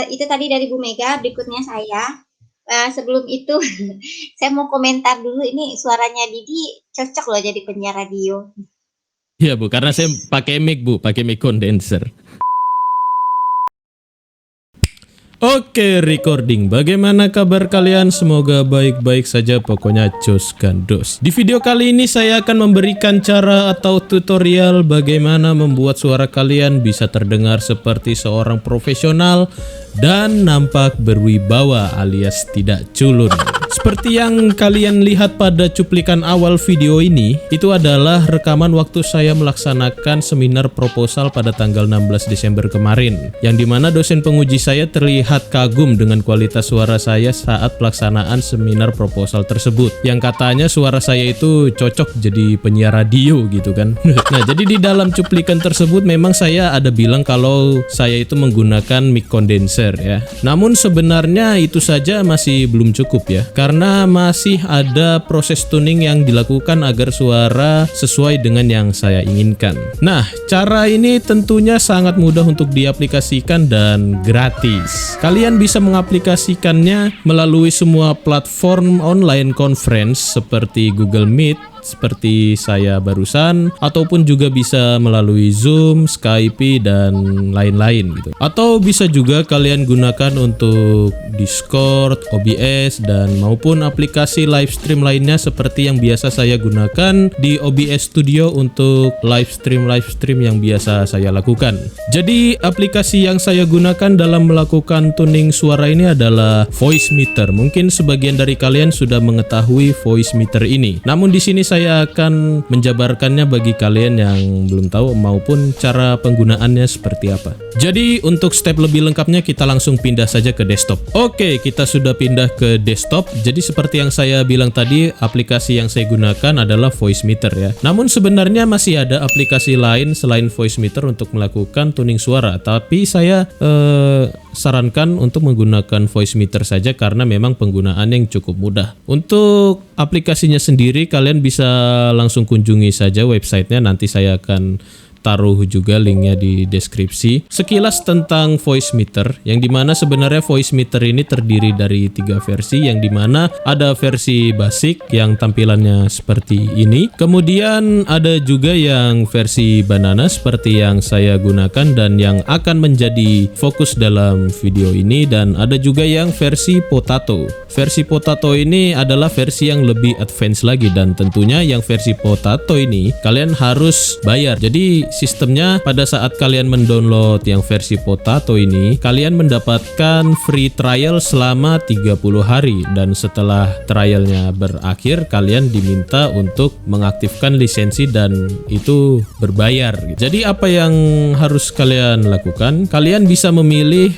Itu tadi dari Bu Mega, berikutnya saya. Sebelum itu saya mau komentar dulu, ini suaranya Didi cocok loh jadi penyiar radio. Iya Bu, karena saya pakai mic Bu, pakai mic condenser. Oke, recording. Bagaimana kabar kalian? Semoga baik-baik saja, pokoknya jos gandos. Di video kali ini saya akan memberikan cara atau tutorial bagaimana membuat suara kalian bisa terdengar seperti seorang profesional dan nampak berwibawa alias tidak culun. Seperti yang kalian lihat pada cuplikan awal video ini, itu adalah rekaman waktu saya melaksanakan seminar proposal pada tanggal 16 Desember kemarin, yang dimana dosen penguji saya terlihat kagum dengan kualitas suara saya saat pelaksanaan seminar proposal tersebut, yang katanya suara saya itu cocok jadi penyiar radio gitu kan. Nah, jadi di dalam cuplikan tersebut memang saya ada bilang kalau saya itu menggunakan mic condenser ya. Namun sebenarnya itu saja masih belum cukup ya, karena masih ada proses tuning yang dilakukan agar suara sesuai dengan yang saya inginkan. Nah, cara ini tentunya sangat mudah untuk diaplikasikan dan gratis. Kalian bisa mengaplikasikannya melalui semua platform online conference seperti Google Meet, seperti saya barusan, ataupun juga bisa melalui Zoom, Skype, dan lain-lain gitu. Atau bisa juga kalian gunakan untuk Discord, OBS, dan maupun aplikasi live stream lainnya seperti yang biasa saya gunakan di OBS Studio untuk live stream yang biasa saya lakukan. Jadi aplikasi yang saya gunakan dalam melakukan tuning suara ini adalah Voicemeeter. Mungkin sebagian dari kalian sudah mengetahui Voicemeeter ini. Namun di sini saya akan menjabarkannya bagi kalian yang belum tahu maupun cara penggunaannya seperti apa. Jadi untuk step lebih lengkapnya kita langsung pindah saja ke desktop. Oke, kita sudah pindah ke desktop. Jadi seperti yang saya bilang tadi, aplikasi yang saya gunakan adalah Voicemeeter ya. Namun sebenarnya masih ada aplikasi lain selain Voicemeeter untuk melakukan tuning suara. Tapi saya sarankan untuk menggunakan Voicemeeter saja karena memang penggunaan yang cukup mudah. Untuk aplikasinya sendiri kalian bisa langsung kunjungi saja websitenya, nanti saya akan taruh juga linknya di deskripsi. Sekilas tentang Voicemeeter, yang dimana sebenarnya Voicemeeter ini terdiri dari 3 versi, yang dimana ada versi basic yang tampilannya seperti ini, kemudian ada juga yang versi banana seperti yang saya gunakan dan yang akan menjadi fokus dalam video ini, dan ada juga yang versi potato. Versi potato ini adalah versi yang lebih advance lagi, dan tentunya yang versi potato ini kalian harus bayar. Jadi sistemnya pada saat kalian mendownload yang versi potato ini, kalian mendapatkan free trial selama 30 hari, dan setelah trialnya berakhir kalian diminta untuk mengaktifkan lisensi dan itu berbayar. Jadi apa yang harus kalian lakukan? Kalian bisa memilih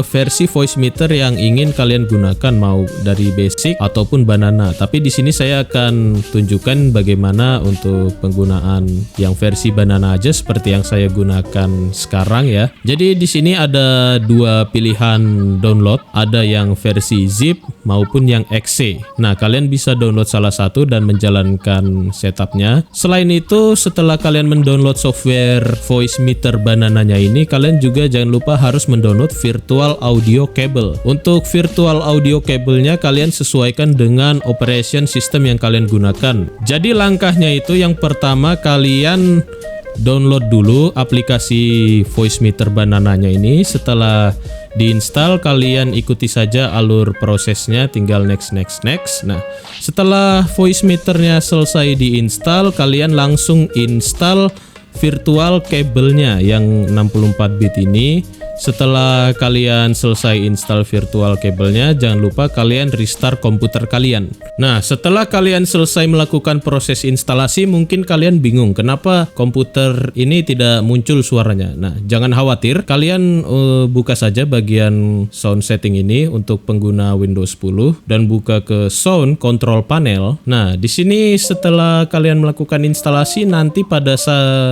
versi Voicemeeter yang ingin kalian gunakan, mau dari basic ataupun banana. Tapi di sini saya akan tunjukkan bagaimana untuk penggunaan yang versi banana aja seperti yang saya gunakan sekarang ya. Jadi di sini ada 2 pilihan download, ada yang versi zip maupun yang exe. Nah, kalian bisa download salah satu dan menjalankan setupnya. Selain itu, setelah kalian mendownload software Voicemeeter banananya ini, kalian juga jangan lupa harus mendownload virtual audio cable. Untuk virtual audio cable-nya kalian sesuaikan dengan operation system yang kalian gunakan. Jadi langkahnya itu, yang pertama kalian download dulu aplikasi Voicemeeter banananya ini. Setelah diinstal kalian ikuti saja alur prosesnya, tinggal next. Nah, setelah Voicemeeternya selesai diinstal, kalian langsung install virtual cable-nya yang 64 bit ini. Setelah kalian selesai install virtual cable-nya, jangan lupa kalian restart komputer kalian. Nah, setelah kalian selesai melakukan proses instalasi, mungkin kalian bingung kenapa komputer ini tidak muncul suaranya. Nah, jangan khawatir, kalian buka saja bagian sound setting ini untuk pengguna Windows 10 dan buka ke sound control panel. Nah, di sini setelah kalian melakukan instalasi, nanti pada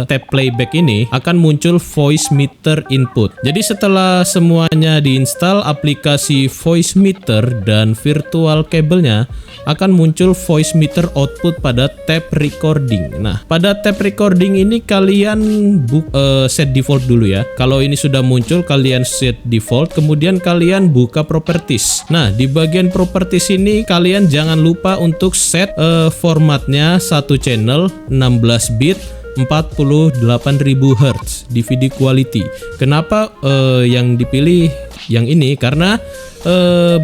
tab playback ini akan muncul Voicemeeter input. Jadi setelah semuanya diinstal, aplikasi voice meter dan virtual kabelnya akan muncul voice meter output pada tab recording. Nah, pada tab recording ini kalian set default dulu ya. Kalau ini sudah muncul, kalian set default, kemudian kalian buka properties. Nah, di bagian properties ini kalian jangan lupa untuk set formatnya satu channel 16 bit 48.000 Hz DVD quality. Kenapa yang dipilih yang ini? Karena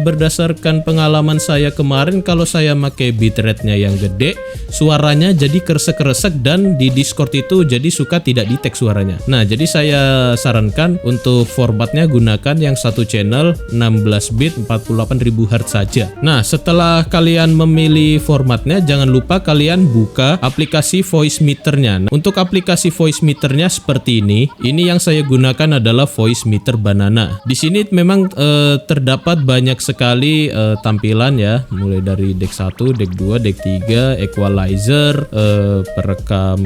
berdasarkan pengalaman saya kemarin, kalau saya pakai bitrate-nya yang gede, suaranya jadi kresek-kresek dan di Discord itu jadi suka tidak detect suaranya. Nah, jadi saya sarankan untuk formatnya gunakan yang satu channel 16 bit 48.000 Hz saja. Nah, setelah kalian memilih formatnya, jangan lupa kalian buka aplikasi voice meternya. Nah, untuk aplikasi voice meternya seperti ini yang saya gunakan adalah voice meter Banana. Di sini memang terdapat banyak sekali tampilan ya, mulai dari deck 1, deck 2, deck 3, equalizer, perekam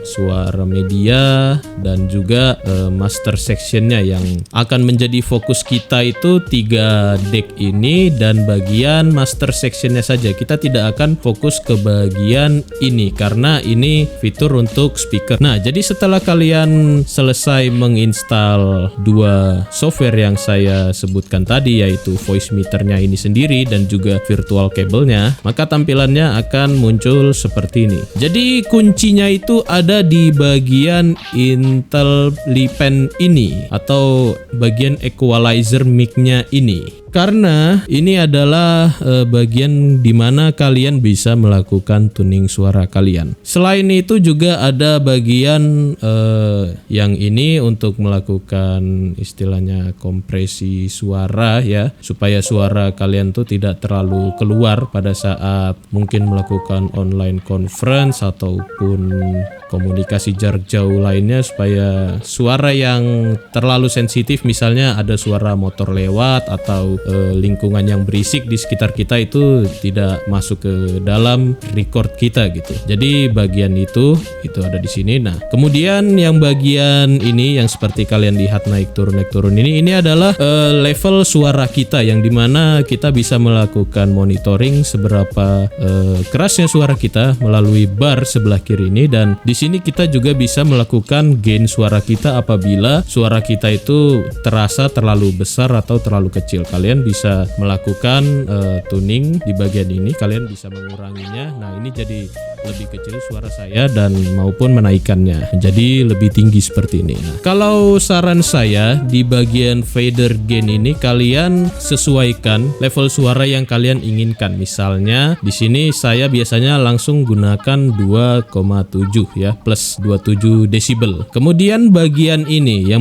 suara media, dan juga master sectionnya yang akan menjadi fokus kita itu 3 deck ini dan bagian master sectionnya saja. Kita tidak akan fokus ke bagian ini karena ini fitur untuk speaker. Nah, jadi setelah kalian selesai menginstal 2 software yang saya sebutkan tadi, yaitu voice meternya ini sendiri dan juga virtual kabelnya, maka tampilannya akan muncul seperti ini. Jadi kuncinya itu ada di bagian IntelliPen ini atau bagian equalizer mic-nya ini. Karena ini adalah bagian dimana kalian bisa melakukan tuning suara kalian. Selain itu juga ada bagian yang ini untuk melakukan istilahnya kompresi suara ya, supaya suara kalian tuh tidak terlalu keluar pada saat mungkin melakukan online conference ataupun komunikasi jarak jauh lainnya, supaya suara yang terlalu sensitif, misalnya ada suara motor lewat atau lingkungan yang berisik di sekitar kita, itu tidak masuk ke dalam record kita gitu. Jadi bagian itu ada di sini. Nah, kemudian yang bagian ini yang seperti kalian lihat naik turun ini adalah level suara kita, yang dimana kita bisa melakukan monitoring seberapa kerasnya suara kita melalui bar sebelah kiri ini, dan di sini kita juga bisa melakukan gain suara kita apabila suara kita itu terasa terlalu besar atau terlalu kecil. Kalian bisa melakukan tuning di bagian ini, kalian bisa menguranginya. Nah, ini jadi lebih kecil suara saya dan maupun menaikkannya menjadi lebih tinggi seperti ini. Nah, kalau saran saya di bagian fader gain ini kalian sesuaikan level suara yang kalian inginkan. Misalnya di sini saya biasanya langsung gunakan 2,7 ya, plus 27 desibel. Kemudian bagian ini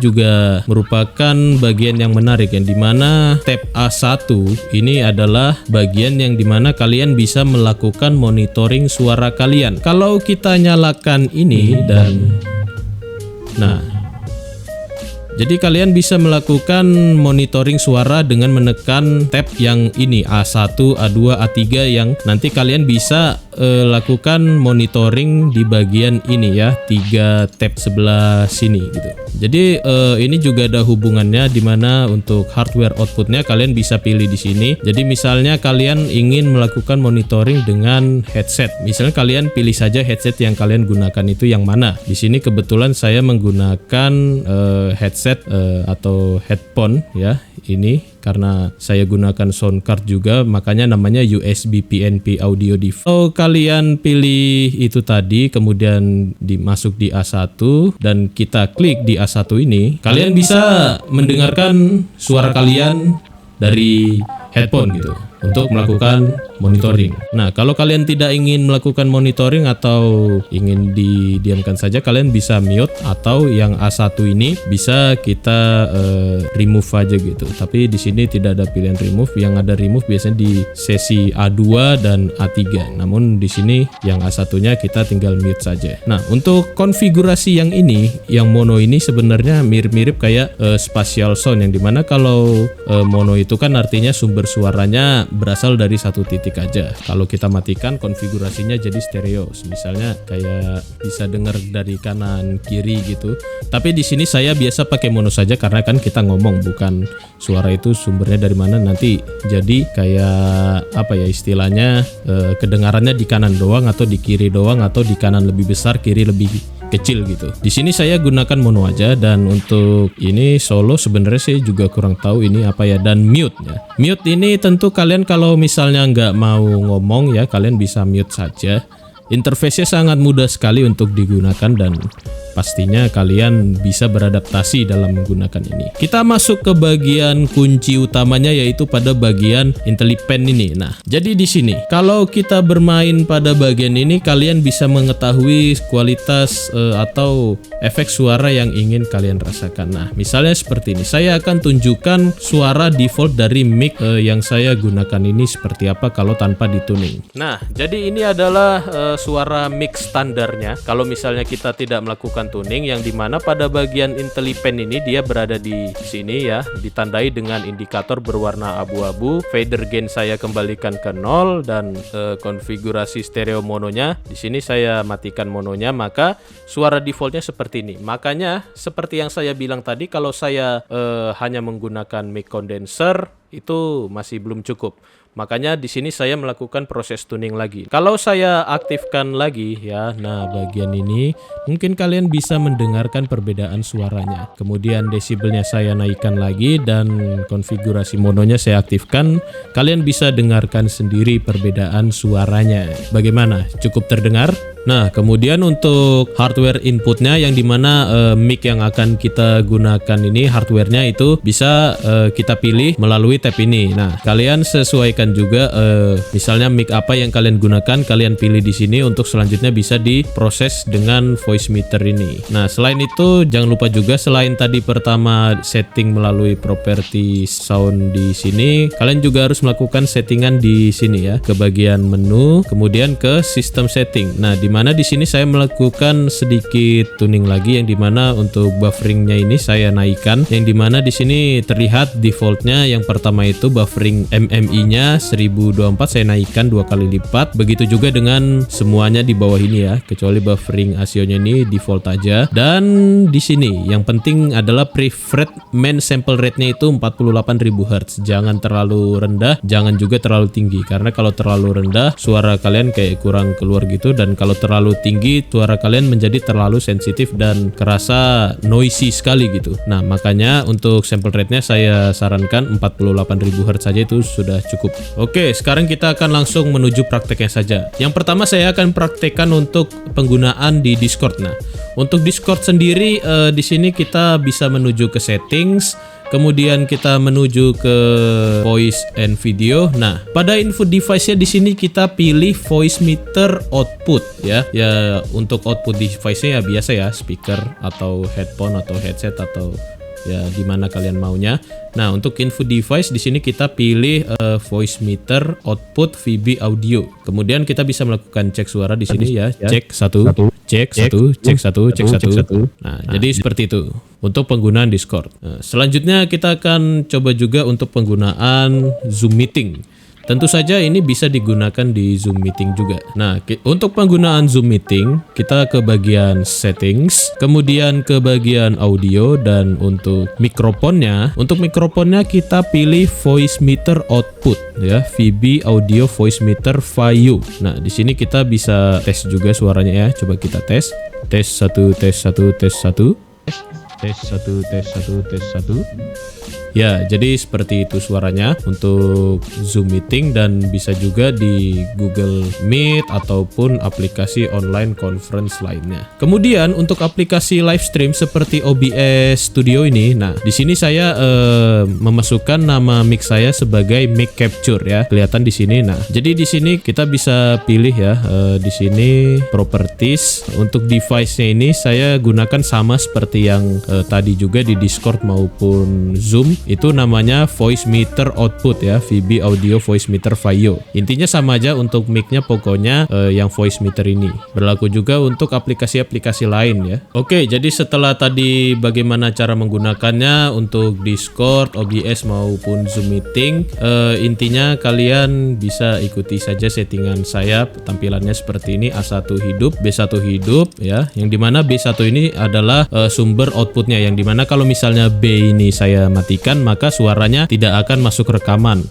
juga merupakan bagian yang menarik, yang dimana tab A1 ini adalah bagian yang dimana kalian bisa melakukan monitoring suara kalian. Kalau kita nyalakan ini jadi kalian bisa melakukan monitoring suara dengan menekan tab yang ini A1, A2, A3, yang nanti kalian bisa lakukan monitoring di bagian ini ya, 3 tab sebelah sini gitu. Jadi ini juga ada hubungannya, dimana untuk hardware outputnya kalian bisa pilih di sini. Jadi misalnya kalian ingin melakukan monitoring dengan headset, misalnya kalian pilih saja headset yang kalian gunakan itu yang mana. Di sini kebetulan saya menggunakan headset atau headphone ya, ini karena saya gunakan sound card juga, makanya namanya USB PNP audio device. Kalau kalian pilih itu tadi, kemudian dimasuk di A1 dan kita klik di A1 ini, kalian bisa mendengarkan suara kalian dari headphone gitu untuk melakukan monitoring. Nah, kalau kalian tidak ingin melakukan monitoring atau ingin didiamkan saja, kalian bisa mute, atau yang A1 ini bisa kita remove aja gitu. Tapi di sini tidak ada pilihan remove, yang ada remove biasanya di sesi A2 dan A3. Namun di sini yang A1-nya kita tinggal mute saja. Nah, untuk konfigurasi yang ini, yang mono ini sebenarnya mirip-mirip kayak spatial sound, yang dimana kalau mono itu kan artinya sumber suaranya berasal dari satu titik otomatis aja. Kalau kita matikan konfigurasinya jadi stereo. Misalnya kayak bisa dengar dari kanan kiri gitu. Tapi di sini saya biasa pakai mono saja karena kan kita ngomong, bukan suara itu sumbernya dari mana, nanti jadi kayak apa ya istilahnya, kedengarannya di kanan doang atau di kiri doang atau di kanan lebih besar, kiri lebih kecil gitu. Di sini saya gunakan mono aja, dan untuk ini solo sebenarnya saya juga kurang tahu ini apa ya. Dan mute ya. Mute ini tentu kalian kalau misalnya nggak mau ngomong ya, kalian bisa mute saja. Interface-nya sangat mudah sekali untuk digunakan dan pastinya kalian bisa beradaptasi dalam menggunakan ini. Kita masuk ke bagian kunci utamanya, yaitu pada bagian IntelliPen ini. Nah, jadi di sini kalau kita bermain pada bagian ini, kalian bisa mengetahui kualitas atau efek suara yang ingin kalian rasakan. Nah, misalnya seperti ini. Saya akan tunjukkan suara default dari mic yang saya gunakan ini seperti apa kalau tanpa dituning. Nah, jadi ini adalah suara mic standarnya. Kalau misalnya kita tidak melakukan tuning, yang dimana pada bagian IntelliPen ini dia berada di sini ya, ditandai dengan indikator berwarna abu-abu. Fader gain saya kembalikan ke 0 dan konfigurasi stereo mononya di sini saya matikan mononya, maka suara defaultnya seperti ini. Makanya seperti yang saya bilang tadi, kalau saya hanya menggunakan mic condenser itu masih belum cukup. Makanya di sini saya melakukan proses tuning lagi. Kalau saya aktifkan lagi ya, nah bagian ini mungkin kalian bisa mendengarkan perbedaan suaranya. Kemudian desibelnya saya naikkan lagi dan konfigurasi mononya saya aktifkan. Kalian bisa dengarkan sendiri perbedaan suaranya. Bagaimana? Cukup terdengar? Nah, kemudian untuk hardware inputnya, yang dimana mic yang akan kita gunakan ini hardwarenya itu bisa kita pilih melalui tab ini. Nah, kalian sesuaikan juga misalnya mic apa yang kalian gunakan, kalian pilih di sini untuk selanjutnya bisa diproses dengan voice meter ini. Nah, selain itu jangan lupa juga, selain tadi pertama setting melalui property sound di sini, kalian juga harus melakukan settingan di sini ya, ke bagian menu, kemudian ke system setting. Nah, dimana di sini saya melakukan sedikit tuning lagi, yang dimana untuk bufferingnya ini saya naikkan, yang dimana di sini terlihat defaultnya yang pertama itu buffering MMI-nya 1024 saya naikkan 2 kali lipat. Begitu juga dengan semuanya di bawah ini ya, kecuali buffering ASIO-nya ini default aja. Dan di sini yang penting adalah preferred main sample rate-nya itu 48.000 Hz. Jangan terlalu rendah, jangan juga terlalu tinggi, karena kalau terlalu rendah suara kalian kayak kurang keluar gitu, dan kalau terlalu tinggi suara kalian menjadi terlalu sensitif dan kerasa noisy sekali gitu. Nah, makanya untuk sample rate-nya saya sarankan 48.000 Hz saja, itu sudah cukup. Oke, sekarang kita akan langsung menuju prakteknya saja. Yang pertama saya akan praktekkan untuk penggunaan di Discord. Nah, untuk Discord sendiri di sini kita bisa menuju ke settings, kemudian kita menuju ke voice and video. Nah, pada info device-nya di sini kita pilih voice meter output ya. Ya, untuk output device-nya ya biasa ya, speaker atau headphone atau headset atau ya di mana kalian maunya. Nah, untuk info device di sini kita pilih voice meter output VB audio. Kemudian kita bisa melakukan cek suara di sini ya. Cek 1, cek 1, cek 1, cek 1. Nah, jadi seperti itu untuk penggunaan Discord. Nah, selanjutnya kita akan coba juga untuk penggunaan Zoom Meeting. Tentu saja ini bisa digunakan di Zoom Meeting juga. Nah, untuk penggunaan Zoom Meeting, kita ke bagian settings, kemudian ke bagian audio, dan untuk mikrofonnya kita pilih voice meter output ya, VB audio voice meter VAIO. Nah, di sini kita bisa tes juga suaranya ya. Coba kita tes. Tes 1, tes 1, tes 1. Tes 1, tes 1, tes 1. Ya, jadi seperti itu suaranya untuk Zoom Meeting, dan bisa juga di Google Meet ataupun aplikasi online conference lainnya. Kemudian untuk aplikasi live stream seperti OBS Studio ini, nah di sini saya memasukkan nama mic saya sebagai mic capture ya, kelihatan di sini. Nah, jadi di sini kita bisa pilih ya, di sini properties. Untuk device-nya ini saya gunakan sama seperti yang tadi juga di Discord maupun Zoom. Itu namanya voice meter output ya, VB Audio Voice Meter Vaio. Intinya sama aja untuk mic-nya, pokoknya yang voice meter ini. Berlaku juga untuk aplikasi-aplikasi lain ya. Oke, jadi setelah tadi bagaimana cara menggunakannya untuk Discord, OBS maupun Zoom meeting, intinya kalian bisa ikuti saja settingan saya. Tampilannya seperti ini, A1 hidup, B1 hidup ya. Yang dimana B1 ini adalah sumber outputnya, yang dimana kalau misalnya B ini saya matikan, maka suaranya tidak akan masuk rekaman.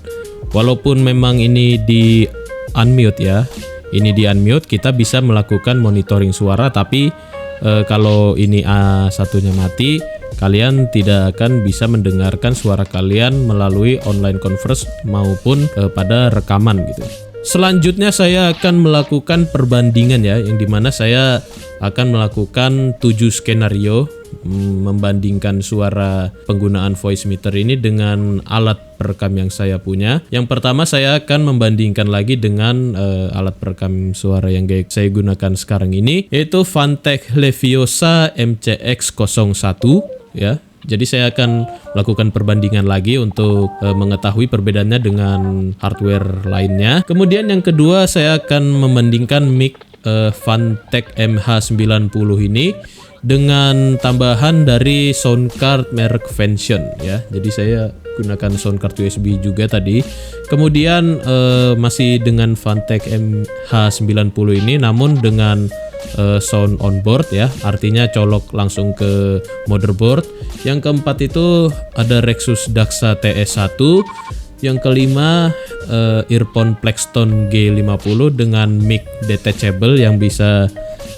Walaupun memang ini di unmute ya, ini di unmute, kita bisa melakukan monitoring suara, tapi kalau ini A1-nya mati, kalian tidak akan bisa mendengarkan suara kalian melalui online conference maupun pada rekaman gitu. Selanjutnya saya akan melakukan perbandingan ya, yang dimana saya akan melakukan 7 skenario membandingkan suara penggunaan voice meter ini dengan alat perekam yang saya punya. Yang pertama saya akan membandingkan lagi dengan alat perekam suara yang saya gunakan sekarang ini, yaitu Fantech Leviosa MCX01 ya. Jadi saya akan melakukan perbandingan lagi untuk mengetahui perbedaannya dengan hardware lainnya. Kemudian yang kedua saya akan membandingkan mic Fantech MH90 ini dengan tambahan dari sound card merek Vention ya. Jadi saya gunakan sound card USB juga tadi. Kemudian masih dengan Fantech MH90 ini, namun dengan sound on board ya, artinya colok langsung ke motherboard. Yang keempat itu ada Rexus Daxa TS1. Yang kelima earphone Plextone G50 dengan mic detachable yang bisa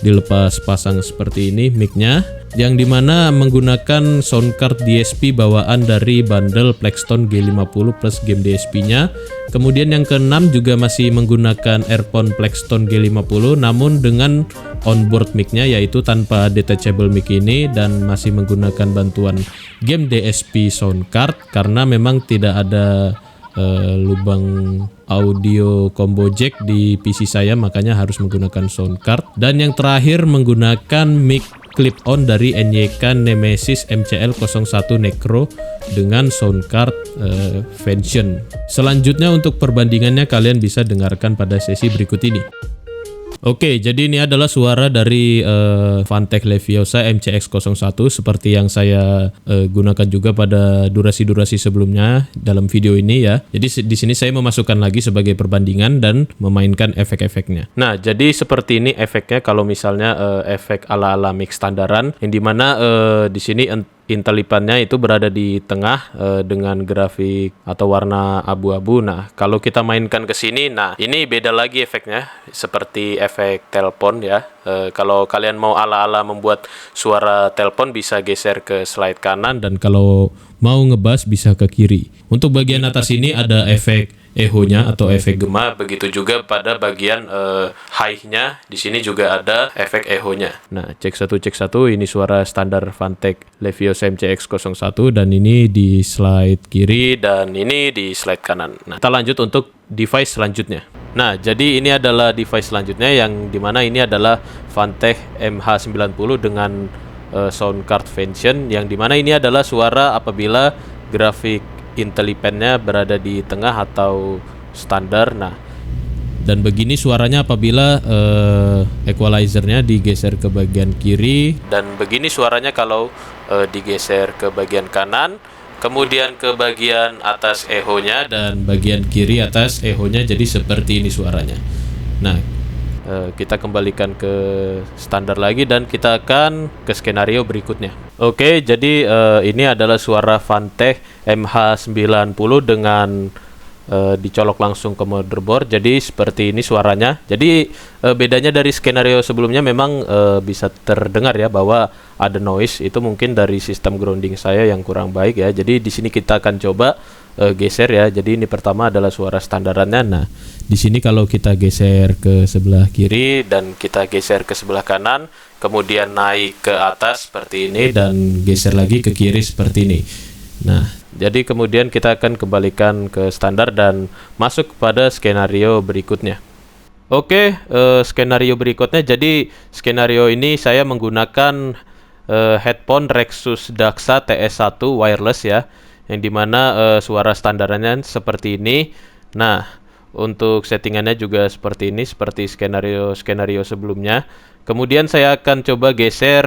dilepas pasang seperti ini mic-nya, yang dimana menggunakan sound card DSP bawaan dari bundle Plextone G50 plus game DSP-nya. Kemudian yang keenam juga masih menggunakan earphone Plextone G50 namun dengan onboard mic-nya, yaitu tanpa detachable mic ini, dan masih menggunakan bantuan game DSP sound card karena memang tidak ada lubang audio combo jack di PC saya, makanya harus menggunakan sound card. Dan yang terakhir menggunakan mic clip on dari NYK Nemesis MCL01 Necro dengan sound card Vention. Selanjutnya untuk perbandingannya kalian bisa dengarkan pada sesi berikut ini. Oke, jadi ini adalah suara dari Fantech Leviosa MCX01 seperti yang saya gunakan juga pada durasi-durasi sebelumnya dalam video ini ya. Jadi di sini saya memasukkan lagi sebagai perbandingan dan memainkan efek-efeknya. Nah, jadi seperti ini efeknya kalau misalnya efek ala-ala mic standaran, yang dimana di sini intelipannya itu berada di tengah dengan grafik atau warna abu-abu. Nah, kalau kita mainkan ke sini, nah ini beda lagi efeknya, seperti efek telepon ya. Kalau kalian mau ala-ala membuat suara telepon bisa geser ke slide kanan, dan kalau mau ngebas bisa ke kiri. Untuk bagian atas ini ada efek echo-nya atau efek gema, begitu juga pada bagian high-nya. Di sini juga ada efek echo-nya. Nah, cek satu, ini suara standar Fantech Leviosa MCX01, dan ini di slide kiri dan ini di slide kanan. Nah, kita lanjut untuk device selanjutnya. Nah, jadi ini adalah device selanjutnya, yang dimana ini adalah Fantech MH90 dengan sound card Vention, yang dimana ini adalah suara apabila grafik intelipennya berada di tengah atau standar. Nah, dan begini suaranya apabila equalizernya digeser ke bagian kiri, dan begini suaranya kalau digeser ke bagian kanan, kemudian ke bagian atas echo-nya dan bagian kiri atas echo-nya. Jadi seperti ini suaranya. Nah, kita kembalikan ke standar lagi dan kita akan ke skenario berikutnya. Oke, jadi ini adalah suara Fantech MH90 dengan dicolok langsung ke motherboard. Jadi seperti ini suaranya. Jadi bedanya dari skenario sebelumnya memang bisa terdengar ya bahwa ada noise, itu mungkin dari sistem grounding saya yang kurang baik ya. Jadi di sini kita akan coba geser ya. Jadi ini pertama adalah suara standarannya. Nah, di sini kalau kita geser ke sebelah kiri dan kita geser ke sebelah kanan, kemudian naik ke atas seperti ini dan geser lagi ke kiri seperti ini. Nah, jadi kemudian kita akan kembalikan ke standar dan masuk pada skenario berikutnya. Oke, skenario berikutnya. Jadi skenario ini saya menggunakan headphone Rexus Daxa TS1 wireless ya, yang dimana suara standarnya seperti ini. Nah, untuk settingannya juga seperti ini, seperti skenario sebelumnya. Kemudian saya akan coba geser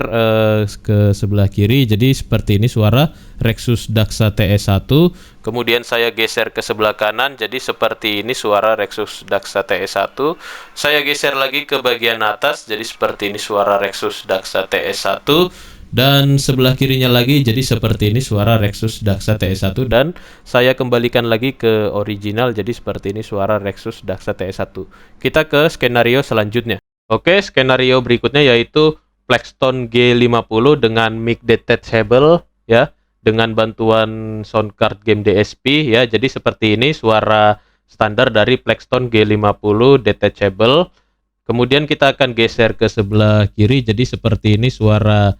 ke sebelah kiri, jadi seperti ini suara Rexus Daxa TS1. Kemudian saya geser ke sebelah kanan, jadi seperti ini suara Rexus Daxa TS1. Saya geser lagi ke bagian atas, jadi seperti ini suara Rexus Daxa TS1. Dan sebelah kirinya lagi, jadi seperti ini suara Rexus Daxa TS1. Dan saya kembalikan lagi ke original, jadi seperti ini suara Rexus Daxa TS1. Kita ke skenario selanjutnya. Oke, skenario berikutnya yaitu Plextone G50 dengan mic detachable ya, dengan bantuan sound card game DSP ya. Jadi seperti ini suara standar dari Plextone G50 detachable. Kemudian kita akan geser ke sebelah kiri, jadi seperti ini suara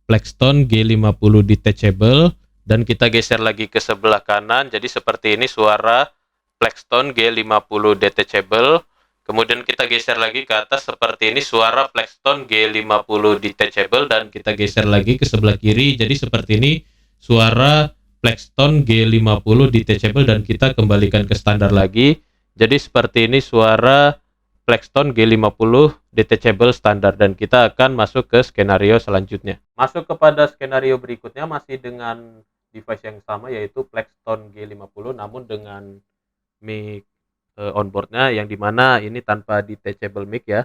Plextone G50 detachable, dan kita geser lagi ke sebelah kanan, jadi seperti ini suara Plextone G50 detachable. Kemudian kita geser lagi ke atas, seperti ini suara Plextone G50 detachable, dan kita geser lagi ke sebelah kiri, jadi seperti ini suara Plextone G50 detachable, dan kita kembalikan ke standar lagi. Jadi seperti ini suara Plextone G50 detachable standar, dan kita akan masuk ke skenario selanjutnya. Masuk kepada skenario berikutnya masih dengan device yang sama, yaitu Plextone G50 namun dengan mic onboardnya yang dimana ini tanpa detachable mic ya.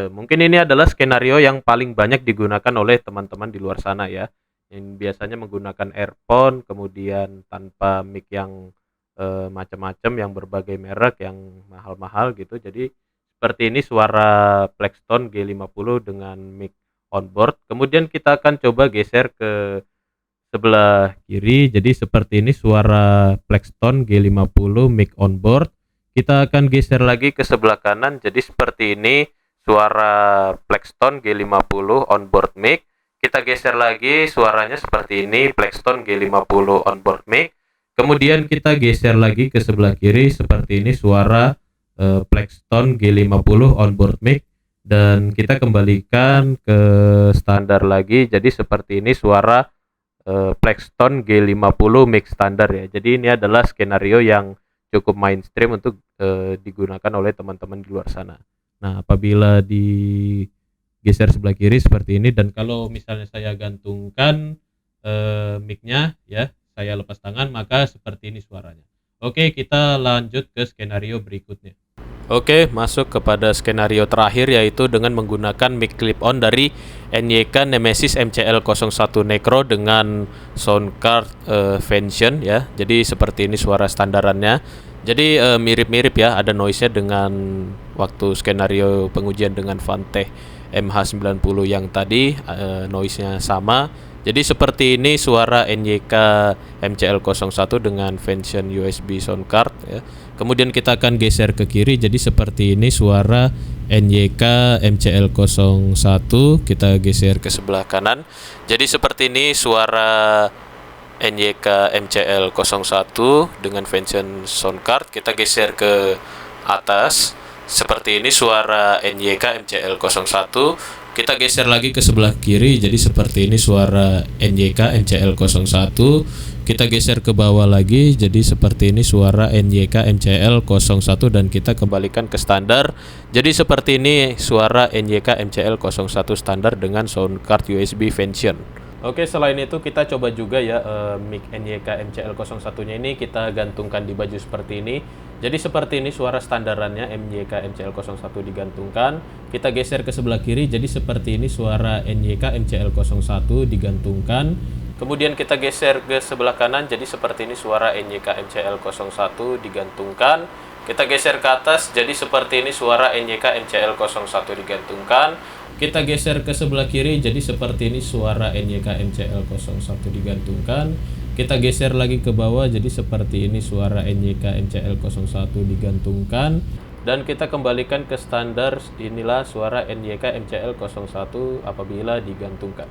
Mungkin ini adalah skenario yang paling banyak digunakan oleh teman-teman di luar sana ya, yang biasanya menggunakan earphone kemudian tanpa mic yang macam-macam, yang berbagai merek, yang mahal-mahal gitu. Jadi seperti ini suara Plextone G50 dengan mic onboard. Kemudian kita akan coba geser ke sebelah kiri, jadi seperti ini suara Plextone G50 mic onboard. Kita akan geser lagi ke sebelah kanan, jadi seperti ini suara Plextone G50 onboard mic. Kita geser lagi, suaranya seperti ini Plextone G50 onboard mic. Kemudian kita geser lagi ke sebelah kiri, seperti ini suara Plextone G50 onboard mic, dan kita kembalikan ke standar lagi, jadi seperti ini suara Plextone G50 mic standar ya. Jadi ini adalah skenario yang cukup mainstream untuk digunakan oleh teman-teman di luar sana. Nah, apabila digeser sebelah kiri seperti ini, dan kalau misalnya saya gantungkan mic-nya ya, saya lepas tangan, maka seperti ini suaranya. Oke, kita lanjut ke skenario berikutnya. Oke, masuk kepada skenario terakhir, yaitu dengan menggunakan mic clip-on dari NYK Nemesis MCL01 Necro dengan sound card Vention ya. Jadi seperti ini suara standarannya. Jadi mirip-mirip ya, ada noise-nya dengan waktu skenario pengujian dengan Fantech MH90 yang tadi, noise-nya sama. Jadi seperti ini suara NYK MCL01 dengan Vention USB sound card ya. Kemudian kita akan geser ke kiri, jadi seperti ini suara NYK MCL01. Kita geser ke sebelah kanan, jadi seperti ini suara NYK MCL01 dengan Vention sound card. Kita geser ke atas, seperti ini suara NYK MCL01. Kita geser lagi ke sebelah kiri, jadi seperti ini suara NYK MCL01. Kita geser ke bawah lagi, jadi seperti ini suara NYK MCL01, dan kita kembalikan ke standar. Jadi seperti ini suara NYK MCL01 standar dengan sound card USB Vention. Oke, selain itu kita coba juga ya mic NYK MCL01-nya ini kita gantungkan di baju seperti ini. Jadi seperti ini suara standarannya NYK MCL01 digantungkan. Kita geser ke sebelah kiri, jadi seperti ini suara NYK MCL01 digantungkan. Kemudian kita geser ke sebelah kanan, jadi seperti ini suara NYK MCL01 digantungkan. Kita geser ke atas, jadi seperti ini suara NYK MCL01 digantungkan. Kita geser ke sebelah kiri, jadi seperti ini suara NYK MCL01 digantungkan. Kita geser lagi ke bawah, jadi seperti ini suara NYK MCL01 digantungkan. Dan kita kembalikan ke standar, inilah suara NYK MCL01 apabila digantungkan.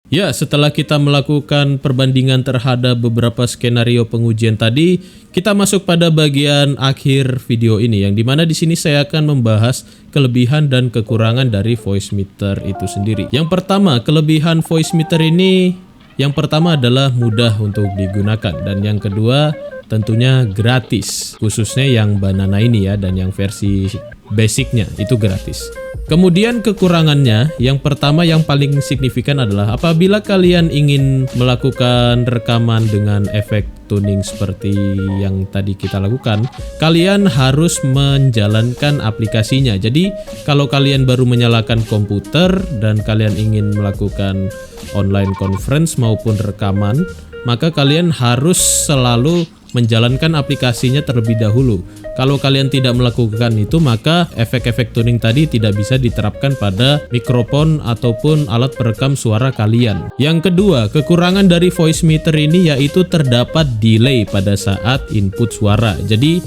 Ya, setelah kita melakukan perbandingan terhadap beberapa skenario pengujian tadi, kita masuk pada bagian akhir video ini, yang dimana di sini saya akan membahas kelebihan dan kekurangan dari voice meter itu sendiri. Yang pertama, kelebihan voice meter ini Yang pertama adalah mudah untuk digunakan, dan yang kedua tentunya gratis, khususnya yang banana ini ya, dan yang versi basicnya itu gratis. Kemudian kekurangannya, yang pertama yang paling signifikan adalah apabila kalian ingin melakukan rekaman dengan efek tuning seperti yang tadi kita lakukan, kalian harus menjalankan aplikasinya. Jadi kalau kalian baru menyalakan komputer dan kalian ingin melakukan online conference maupun rekaman, maka kalian harus selalu menjalankan aplikasinya terlebih dahulu. Kalau kalian tidak melakukan itu, maka efek-efek tuning tadi tidak bisa diterapkan pada mikrofon ataupun alat perekam suara kalian. Yang kedua, kekurangan dari voice meter ini yaitu terdapat delay pada saat input suara. Jadi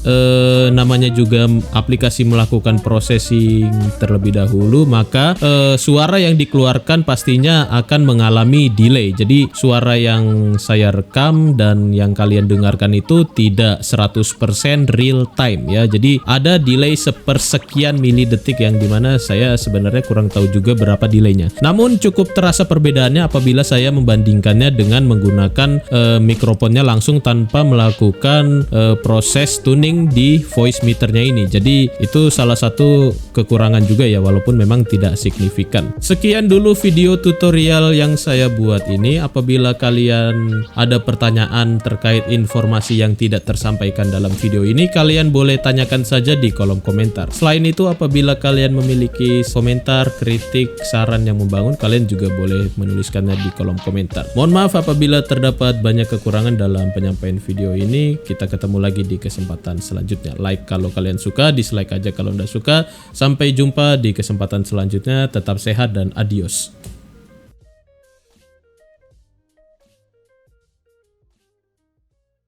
namanya juga aplikasi melakukan processing terlebih dahulu, maka suara yang dikeluarkan pastinya akan mengalami delay. Jadi suara yang saya rekam dan yang kalian dengarkan itu tidak 100% real time ya. Jadi ada delay sepersekian milidetik yang dimana saya sebenarnya kurang tahu juga berapa delaynya. Namun cukup terasa perbedaannya apabila saya membandingkannya dengan menggunakan mikrofonnya langsung tanpa melakukan proses tuning di voice meternya ini. Jadi itu salah satu kekurangan juga ya, walaupun memang tidak signifikan. Sekian dulu video tutorial yang saya buat ini. Apabila kalian ada pertanyaan terkait informasi yang tidak tersampaikan dalam video ini, kalian boleh tanyakan saja di kolom komentar. Selain itu, apabila kalian memiliki komentar, kritik, saran yang membangun, kalian juga boleh menuliskannya di kolom komentar. Mohon maaf apabila terdapat banyak kekurangan dalam penyampaian video ini. Kita ketemu lagi di kesempatan selanjutnya. Like kalau kalian suka, dislike aja kalau tidak suka. Sampai jumpa di kesempatan selanjutnya. Tetap sehat dan adios.